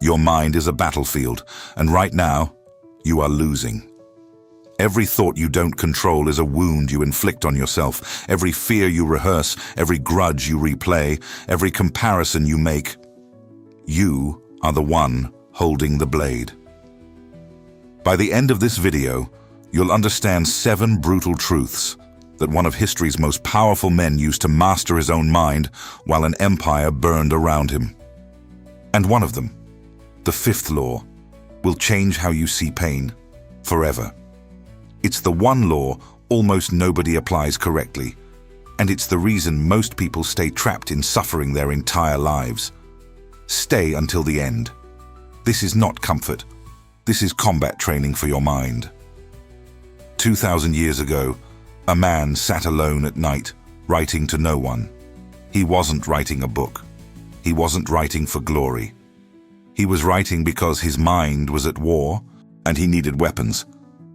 Your mind is a battlefield, and right now, you are losing. Every thought you don't control is a wound you inflict on yourself. Every fear you rehearse, every grudge you replay, every comparison you make, you are the one holding the blade. By the end of this video, you'll understand 7 brutal truths that one of history's most powerful men used to master his own mind while an empire burned around him. And one of them, the 5th law, will change how you see pain forever. It's the one law almost nobody applies correctly, and it's the reason most people stay trapped in suffering their entire lives. Stay until the end. This is not comfort. This is combat training for your mind. 2,000 years ago, a man sat alone at night, writing to no one. He wasn't writing a book. He wasn't writing for glory. He was writing because his mind was at war, and he needed weapons.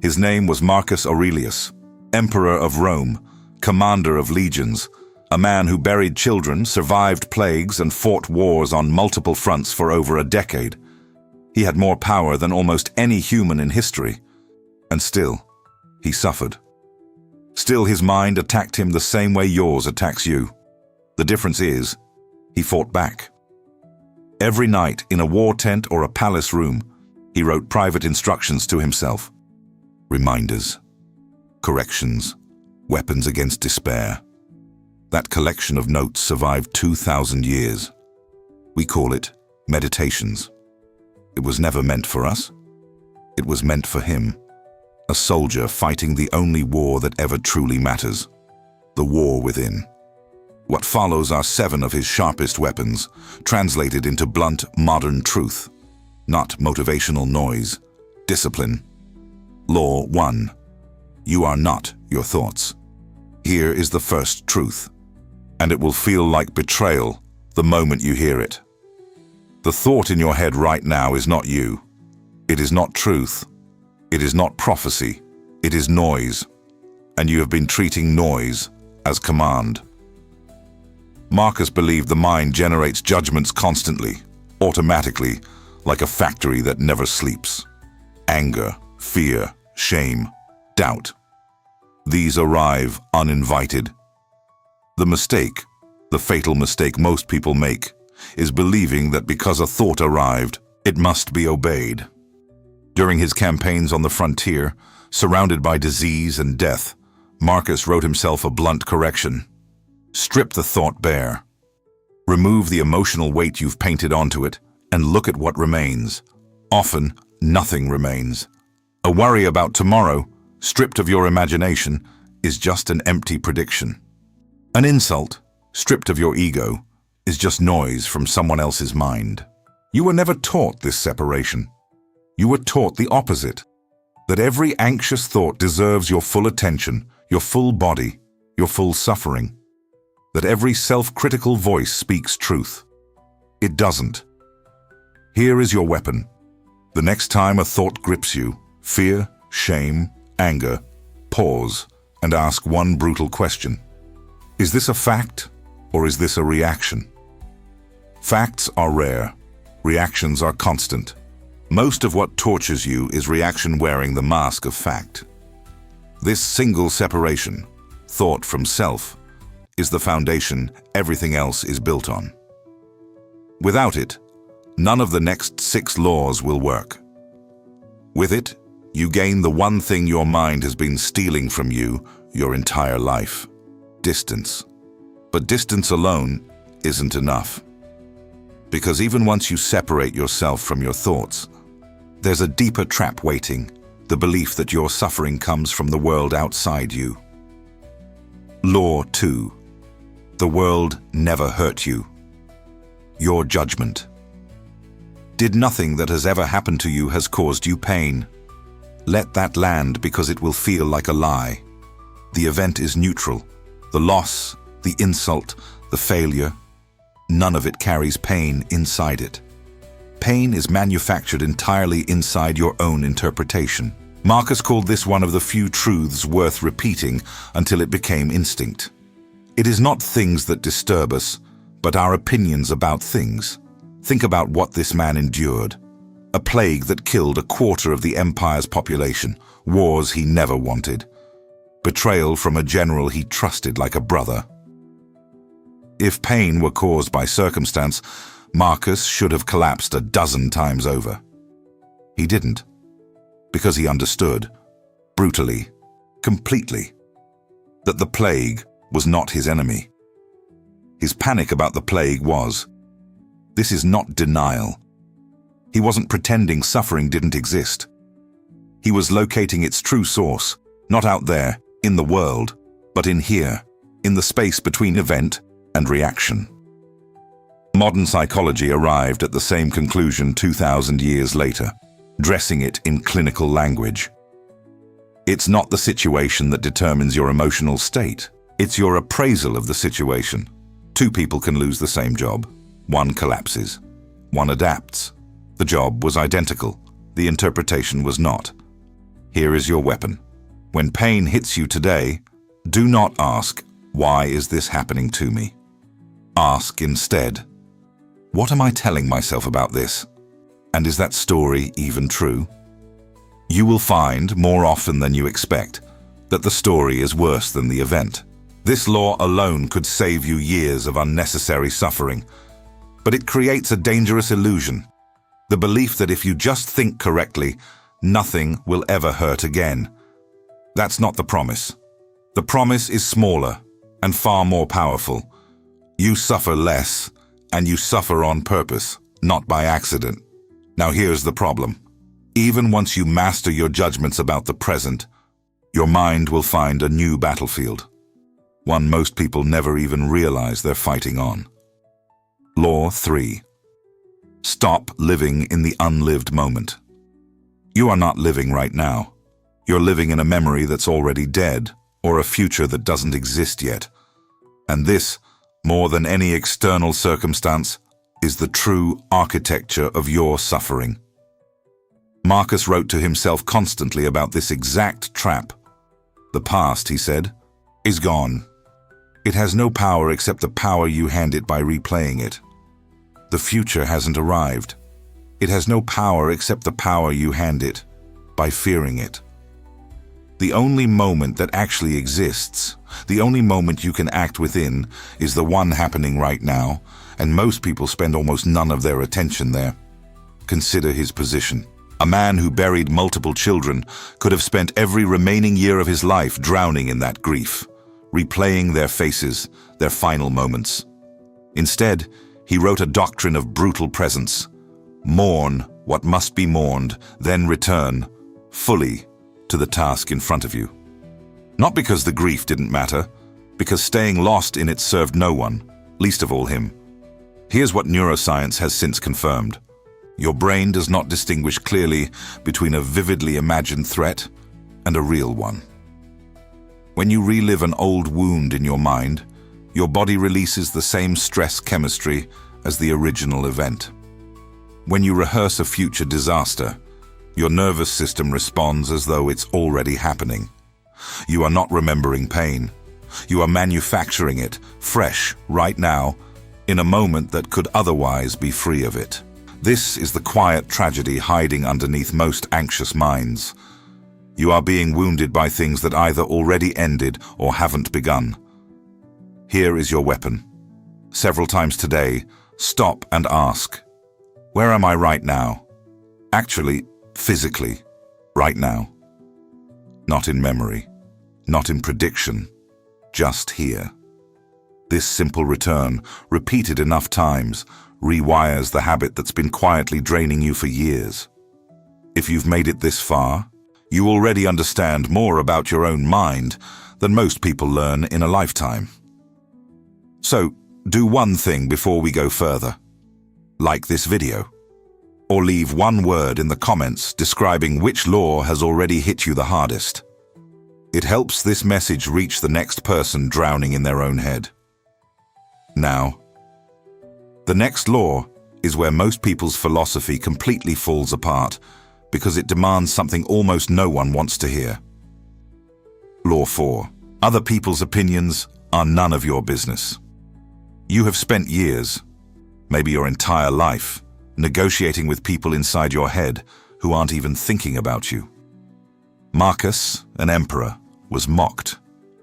His name was Marcus Aurelius, Emperor of Rome, commander of legions, a man who buried children, survived plagues, and fought wars on multiple fronts for over a decade. He had more power than almost any human in history, and still, he suffered. Still, his mind attacked him the same way yours attacks you. The difference is, he fought back. Every night, in a war tent or a palace room, he wrote private instructions to himself. Reminders, corrections, weapons against despair. That collection of notes survived 2,000 years. We call it meditations. It was never meant for us. It was meant for him, a soldier fighting the only war that ever truly matters, the war within. What follows are 7 of his sharpest weapons, translated into blunt, modern truth, not motivational noise, discipline. Law 1. You are not your thoughts. Here is the first truth, and it will feel like betrayal the moment you hear it. The thought in your head right now is not you. It is not truth. It is not prophecy. It is noise, and you have been treating noise as command. Marcus believed the mind generates judgments constantly, automatically, like a factory that never sleeps. Anger, fear, shame, doubt. These arrive uninvited. The mistake, the fatal mistake most people make, is believing that because a thought arrived, it must be obeyed. During his campaigns on the frontier, surrounded by disease and death, Marcus wrote himself a blunt correction. Strip the thought bare. Remove the emotional weight you've painted onto it, and look at what remains. Often, nothing remains. A worry about tomorrow, stripped of your imagination, is just an empty prediction. An insult, stripped of your ego, is just noise from someone else's mind. You were never taught this separation. You were taught the opposite, that every anxious thought deserves your full attention, your full body, your full suffering. That every self-critical voice speaks truth. It doesn't. Here is your weapon. The next time a thought grips you, fear, shame, anger, pause and ask one brutal question. Is this a fact or is this a reaction? Facts are rare. Reactions are constant. Most of what tortures you is reaction wearing the mask of fact. This single separation, thought from self, is the foundation everything else is built on. Without it, none of the next 6 laws will work. With it, you gain the one thing your mind has been stealing from you your entire life: distance. But distance alone isn't enough. Because even once you separate yourself from your thoughts, there's a deeper trap waiting, the belief that your suffering comes from the world outside you. Law 2. The world never hurt you. Your judgment. Did nothing that has ever happened to you has caused you pain? Let that land because it will feel like a lie. The event is neutral. The loss, the insult, the failure, none of it carries pain inside it. Pain is manufactured entirely inside your own interpretation. Marcus called this one of the few truths worth repeating until it became instinct. It is not things that disturb us, but our opinions about things. Think about what this man endured. A plague that killed a quarter of the empire's population, wars he never wanted, betrayal from a general he trusted like a brother. If pain were caused by circumstance, Marcus should have collapsed a dozen times over. He didn't, because he understood, brutally, completely, that the plague was not his enemy. His panic about the plague was. This is not denial. He wasn't pretending suffering didn't exist. He was locating its true source, not out there, in the world, but in here, in the space between event and reaction. Modern psychology arrived at the same conclusion 2,000 years later, dressing it in clinical language. It's not the situation that determines your emotional state. It's your appraisal of the situation. Two people can lose the same job. One collapses. One adapts. The job was identical. The interpretation was not. Here is your weapon. When pain hits you today, do not ask, "Why is this happening to me?" Ask instead, "What am I telling myself about this? And is that story even true?" You will find, more often than you expect, that the story is worse than the event. This law alone could save you years of unnecessary suffering, but it creates a dangerous illusion, the belief that if you just think correctly, nothing will ever hurt again. That's not the promise. The promise is smaller and far more powerful. You suffer less, and you suffer on purpose, not by accident. Now here's the problem. Even once you master your judgments about the present, your mind will find a new battlefield, one most people never even realize they're fighting on. Law 3. Stop living in the unlived moment. You are not living right now. You're living in a memory that's already dead, or a future that doesn't exist yet. And this, more than any external circumstance, is the true architecture of your suffering. Marcus wrote to himself constantly about this exact trap. The past, he said, is gone. It has no power except the power you hand it by replaying it. The future hasn't arrived. It has no power except the power you hand it by fearing it. The only moment that actually exists, the only moment you can act within, is the one happening right now, and most people spend almost none of their attention there. Consider his position. A man who buried multiple children could have spent every remaining year of his life drowning in that grief, replaying their faces, their final moments. Instead, he wrote a doctrine of brutal presence. Mourn what must be mourned, then return, fully, to the task in front of you. Not because the grief didn't matter, because staying lost in it served no one, least of all him. Here's what neuroscience has since confirmed. Your brain does not distinguish clearly between a vividly imagined threat and a real one. When you relive an old wound in your mind, your body releases the same stress chemistry as the original event. When you rehearse a future disaster, your nervous system responds as though it's already happening. You are not remembering pain. You are manufacturing it, fresh, right now, in a moment that could otherwise be free of it. This is the quiet tragedy hiding underneath most anxious minds. You are being wounded by things that either already ended or haven't begun. Here is your weapon. Several times today, stop and ask, where am I right now? Actually, physically, right now. Not in memory, not in prediction, just here. This simple return, repeated enough times, rewires the habit that's been quietly draining you for years. If you've made it this far, you already understand more about your own mind than most people learn in a lifetime. So, do one thing before we go further. Like this video, or leave one word in the comments describing which law has already hit you the hardest. It helps this message reach the next person drowning in their own head. Now, the next law is where most people's philosophy completely falls apart because it demands something almost no one wants to hear. Law 4. Other people's opinions are none of your business. You have spent years, maybe your entire life, negotiating with people inside your head who aren't even thinking about you. Marcus, an emperor, was mocked,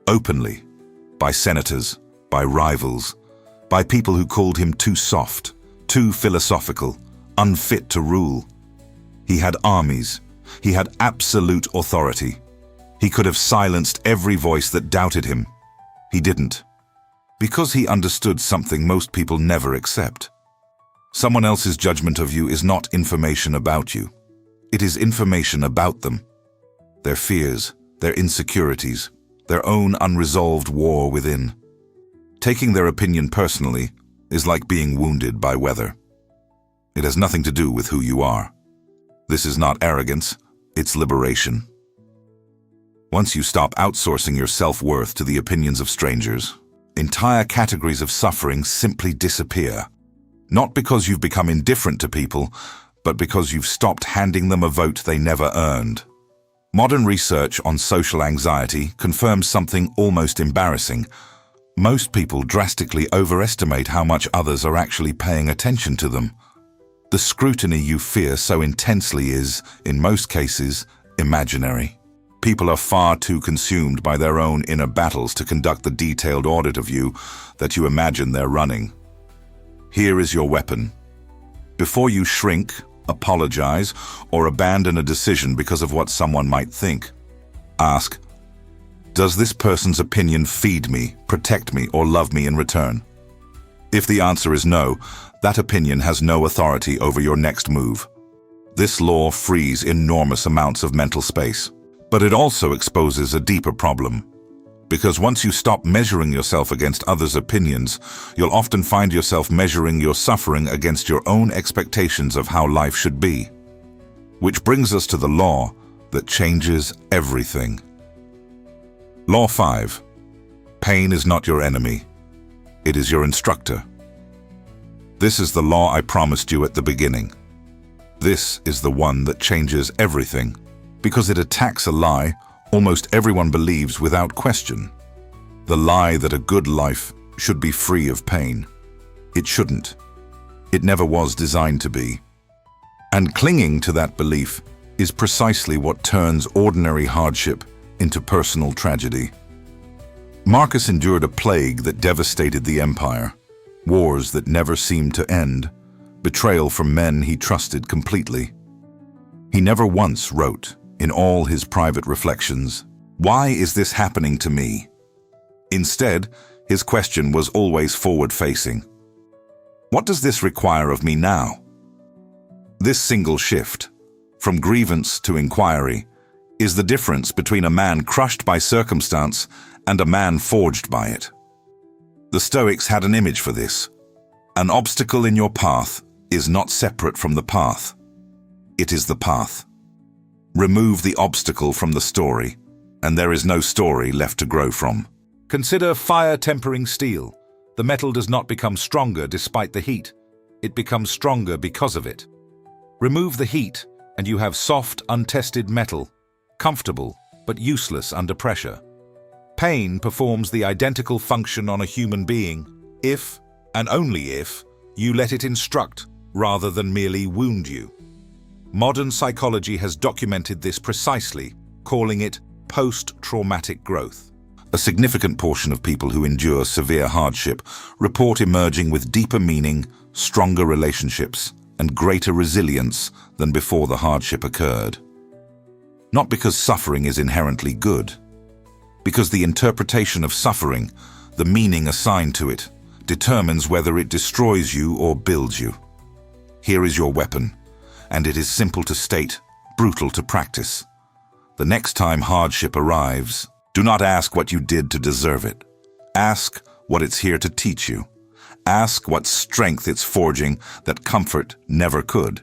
openly, by senators, by rivals, by people who called him too soft, too philosophical, unfit to rule. He had armies. He had absolute authority. He could have silenced every voice that doubted him. He didn't, because he understood something most people never accept. Someone else's judgment of you is not information about you. It is information about them. Their fears, their insecurities, their own unresolved war within. Taking their opinion personally is like being wounded by weather. It has nothing to do with who you are. This is not arrogance, it's liberation. Once you stop outsourcing your self-worth to the opinions of strangers, entire categories of suffering simply disappear. Not because you've become indifferent to people, but because you've stopped handing them a vote they never earned. Modern research on social anxiety confirms something almost embarrassing. Most people drastically overestimate how much others are actually paying attention to them. The scrutiny you fear so intensely is, in most cases, imaginary. People are far too consumed by their own inner battles to conduct the detailed audit of you that you imagine they're running. Here is your weapon. Before you shrink, apologize, or abandon a decision because of what someone might think, ask, does this person's opinion feed me, protect me, or love me in return? If the answer is no, that opinion has no authority over your next move. This law frees enormous amounts of mental space, but it also exposes a deeper problem. Because once you stop measuring yourself against others' opinions, you'll often find yourself measuring your suffering against your own expectations of how life should be. Which brings us to the law that changes everything. Law 5. Pain is not your enemy. It is your instructor. This is the law I promised you at the beginning. This is the one that changes everything, because it attacks a lie almost everyone believes without question. The lie that a good life should be free of pain. It shouldn't. It never was designed to be. And clinging to that belief is precisely what turns ordinary hardship into personal tragedy. Marcus endured a plague that devastated the empire, wars that never seemed to end, betrayal from men he trusted completely. He never once wrote, in all his private reflections, "Why is this happening to me?" Instead, his question was always forward-facing. What does this require of me now? This single shift, from grievance to inquiry, is the difference between a man crushed by circumstance and a man forged by it. The Stoics had an image for this. An obstacle in your path is not separate from the path. It is the path. Remove the obstacle from the story, and there is no story left to grow from. Consider fire tempering steel. The metal does not become stronger despite the heat. It becomes stronger because of it. Remove the heat, and you have soft, untested metal, comfortable, but useless under pressure. Pain performs the identical function on a human being if, and only if, you let it instruct rather than merely wound you. Modern psychology has documented this precisely, calling it post-traumatic growth. A significant portion of people who endure severe hardship report emerging with deeper meaning, stronger relationships, and greater resilience than before the hardship occurred. Not because suffering is inherently good, because the interpretation of suffering, the meaning assigned to it, determines whether it destroys you or builds you. Here is your weapon, and it is simple to state, brutal to practice. The next time hardship arrives, do not ask what you did to deserve it. Ask what it's here to teach you. Ask what strength it's forging that comfort never could.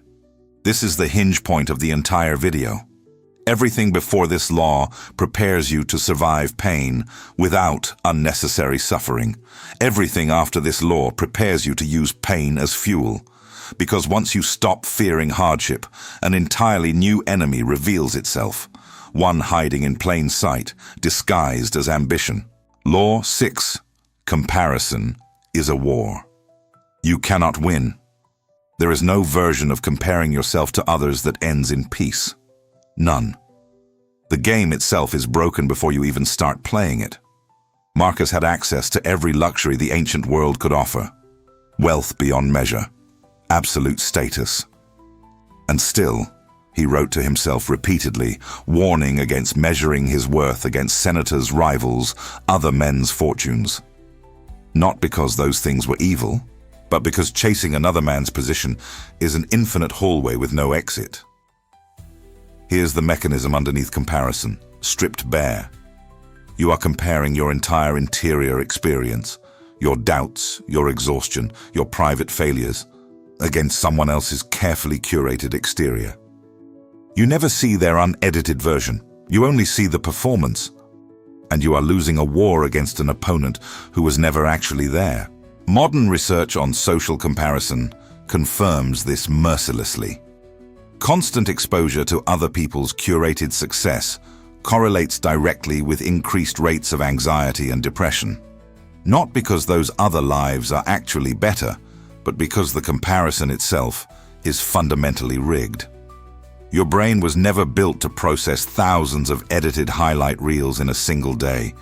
This is the hinge point of the entire video. Everything before this law prepares you to survive pain without unnecessary suffering. Everything after this law prepares you to use pain as fuel. Because once you stop fearing hardship, an entirely new enemy reveals itself, one hiding in plain sight, disguised as ambition. Law 6. Comparison is a war. You cannot win. There is no version of comparing yourself to others that ends in peace. None. The game itself is broken before you even start playing it. Marcus had access to every luxury the ancient world could offer. Wealth beyond measure. Absolute status. And still, he wrote to himself repeatedly, warning against measuring his worth against senators' rivals, other men's fortunes. Not because those things were evil, but because chasing another man's position is an infinite hallway with no exit. Here's the mechanism underneath comparison, stripped bare. You are comparing your entire interior experience, your doubts, your exhaustion, your private failures, against someone else's carefully curated exterior. You never see their unedited version. You only see the performance. And you are losing a war against an opponent who was never actually there. Modern research on social comparison confirms this mercilessly. Constant exposure to other people's curated success correlates directly with increased rates of anxiety and depression. Not because those other lives are actually better, but because the comparison itself is fundamentally rigged. Your brain was never built to process thousands of edited highlight reels in a single day.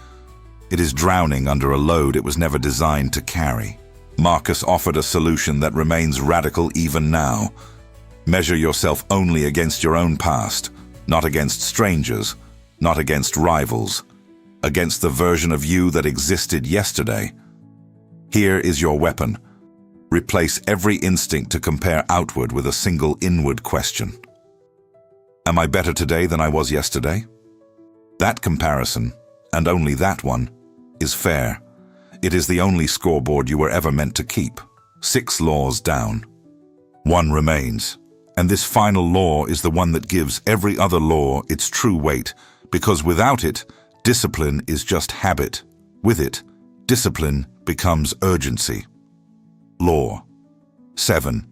It is drowning under a load it was never designed to carry. Marcus offered a solution that remains radical even now. Measure yourself only against your own past, not against strangers, not against rivals, against the version of you that existed yesterday. Here is your weapon. Replace every instinct to compare outward with a single inward question. Am I better today than I was yesterday? That comparison, and only that one, is fair. It is the only scoreboard you were ever meant to keep. 6 laws down. 1 remains, and this final law is the one that gives every other law its true weight, because without it, discipline is just habit. With it, discipline becomes urgency. Law 7.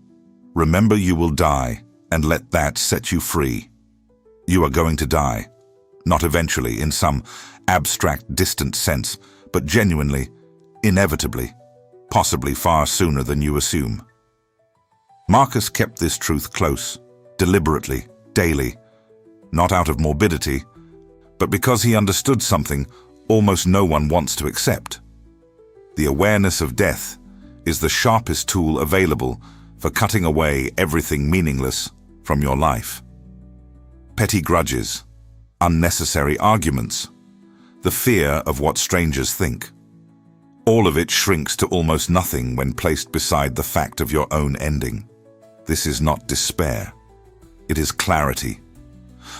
Remember you will die, and let that set you free. You are going to die, not eventually in some abstract, distant sense, but genuinely, inevitably, possibly far sooner than you assume. Marcus kept this truth close, deliberately, daily, not out of morbidity, but because he understood something almost no one wants to accept. The awareness of death is the sharpest tool available for cutting away everything meaningless from your life. Petty grudges, unnecessary arguments, the fear of what strangers think. All of it shrinks to almost nothing when placed beside the fact of your own ending. This is not despair. It is clarity.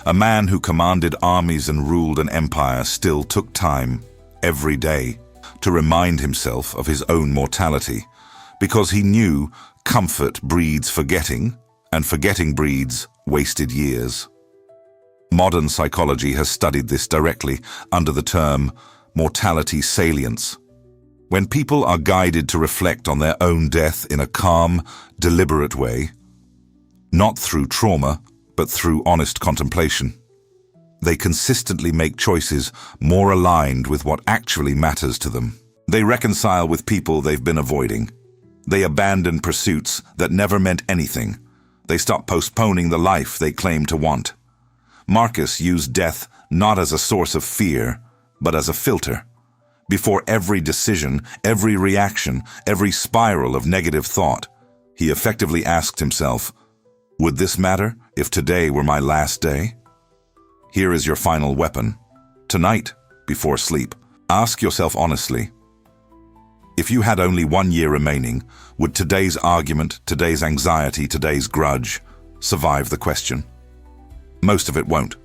A man who commanded armies and ruled an empire still took time, every day, to remind himself of his own mortality, because he knew comfort breeds forgetting, and forgetting breeds wasted years. Modern psychology has studied this directly under the term mortality salience. When people are guided to reflect on their own death in a calm, deliberate way, not through trauma, but through honest contemplation, they consistently make choices more aligned with what actually matters to them. They reconcile with people they've been avoiding. They abandon pursuits that never meant anything. They stop postponing the life they claim to want. Marcus used death not as a source of fear, but as a filter. Before every decision, every reaction, every spiral of negative thought, he effectively asked himself, would this matter if today were my last day? Here is your final weapon. Tonight, before sleep, ask yourself honestly, if you had only 1 year remaining, would today's argument, today's anxiety, today's grudge survive the question? Most of it won't.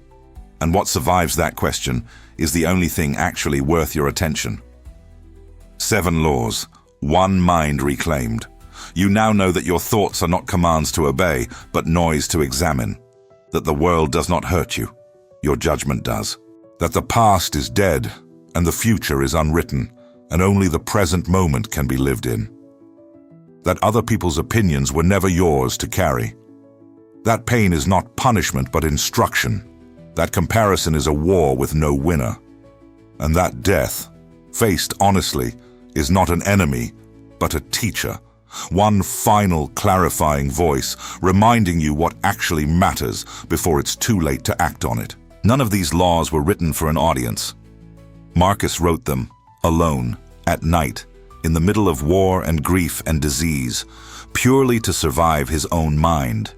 And what survives that question is the only thing actually worth your attention. 7 laws, 1 mind reclaimed. You now know that your thoughts are not commands to obey, but noise to examine. That the world does not hurt you, your judgment does. That the past is dead, and the future is unwritten, and only the present moment can be lived in. That other people's opinions were never yours to carry. That pain is not punishment but instruction. That comparison is a war with no winner. And that death, faced honestly, is not an enemy, but a teacher. One final clarifying voice, reminding you what actually matters before it's too late to act on it. None of these laws were written for an audience. Marcus wrote them, alone, at night, in the middle of war and grief and disease, purely to survive his own mind.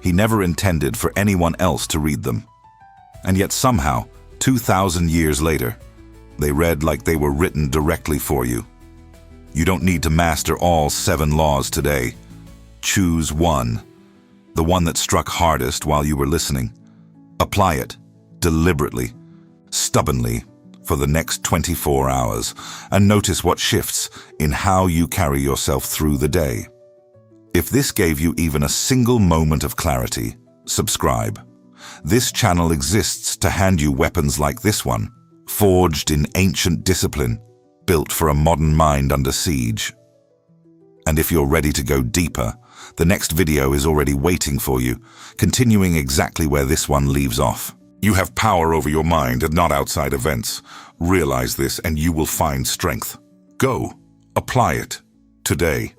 He never intended for anyone else to read them. And yet somehow, 2,000 years later, they read like they were written directly for you. You don't need to master all 7 laws today. Choose one, the one that struck hardest while you were listening. Apply it, deliberately, stubbornly, for the next 24 hours, and notice what shifts in how you carry yourself through the day. If this gave you even a single moment of clarity, subscribe. This channel exists to hand you weapons like this one, forged in ancient discipline, built for a modern mind under siege. And if you're ready to go deeper, the next video is already waiting for you, continuing exactly where this one leaves off. You have power over your mind and not outside events. Realize this and you will find strength. Go, apply it, today.